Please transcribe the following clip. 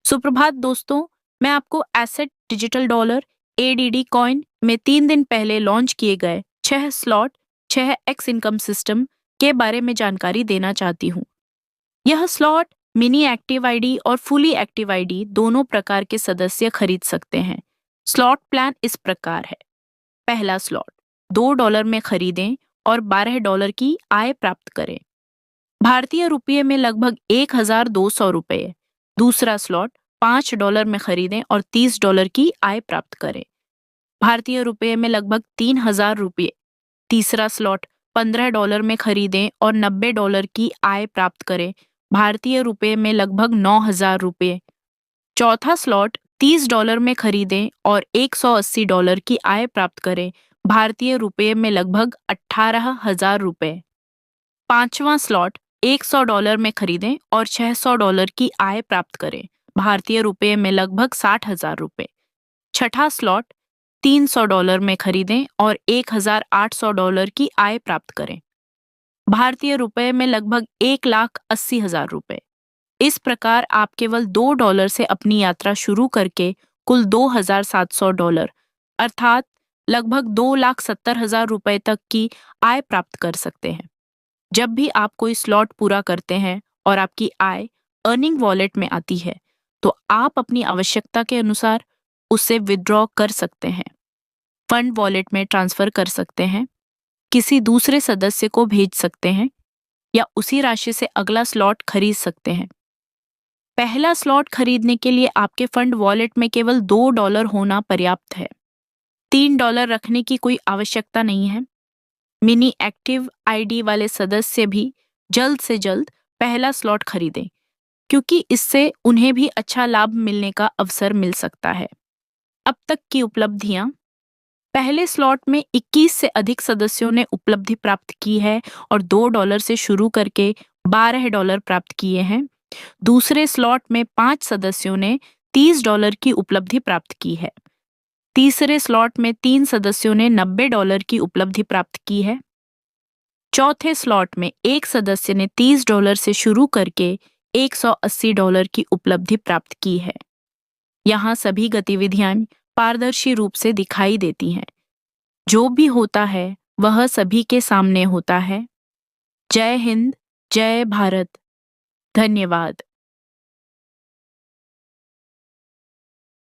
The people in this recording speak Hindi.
सुप्रभात दोस्तों, मैं आपको asset digital dollar ADD coin में 3 दिन पहले लॉन्च किए गए 6 स्लॉट 6x इनकम सिस्टम के बारे में जानकारी देना चाहती हूँ। यह स्लॉट मिनी एक्टिव आईडी और फुली एक्टिव आईडी दोनों प्रकार के सदस्य खरीद सकते हैं। स्लॉट प्लान इस प्रकार है। पहला स्लॉट $2 में खरीदें और $12 की आय प्राप्त करें। भारतीय रुपये में लगभग 1,200 रुपये। दूसरा स्लॉट $5 में खरीदें और $30 की आय प्राप्त करें। भारतीय रुपये में लगभग 3,000 रुपये। तीसरा स्लॉट $15 में खरीदें और $90 की आय प्राप्त करें। भारतीय रुपये में लगभग 9,000 रुपये। चौथा स्लॉट $30 में खरीदें और $180 की आय प्राप्त करें। भारतीय रुपये में लगभग 18,000 रुपये। पांचवा स्लॉट $100 में खरीदें और $600 की आय प्राप्त करें। भारतीय रुपये में लगभग 60,000 रुपये। छठा स्लॉट $300 में खरीदें और $1,800 की आय प्राप्त करें। भारतीय रुपये में लगभग 1,80,000 रुपये। इस प्रकार आप केवल $2 से अपनी यात्रा शुरू करके कुल $2,700 अर्थात लगभग 2,70,000 रुपये तक की आय प्राप्त कर सकते हैं। जब भी आप कोई स्लॉट पूरा करते हैं और आपकी आय अर्निंग वॉलेट में आती है, तो आप अपनी आवश्यकता के अनुसार उसे विड्रॉ कर सकते हैं, फंड वॉलेट में ट्रांसफर कर सकते हैं, किसी दूसरे सदस्य को भेज सकते हैं या उसी राशि से अगला स्लॉट खरीद सकते हैं। पहला स्लॉट खरीदने के लिए आपके फंड वॉलेट में केवल $2 होना पर्याप्त है। $3 रखने की कोई आवश्यकता नहीं है। मिनी एक्टिव आईडी वाले सदस्य भी जल्द से जल्द पहला स्लॉट खरीदें, क्योंकि इससे उन्हें भी अच्छा लाभ मिलने का अवसर मिल सकता है। अब तक की उपलब्धियां: पहले स्लॉट में 21 से अधिक सदस्यों ने उपलब्धि प्राप्त की है और $2 से शुरू करके $12 प्राप्त किए हैं। दूसरे स्लॉट में 5 सदस्यों ने $30 की उपलब्धि प्राप्त की है। तीसरे स्लॉट में 3 सदस्यों ने $90 की उपलब्धि प्राप्त की है। चौथे स्लॉट में 1 सदस्य ने $30 से शुरू करके $180 की उपलब्धि प्राप्त की है। यहाँ सभी गतिविधियां पारदर्शी रूप से दिखाई देती हैं। जो भी होता है वह सभी के सामने होता है। जय हिंद, जय भारत। धन्यवाद।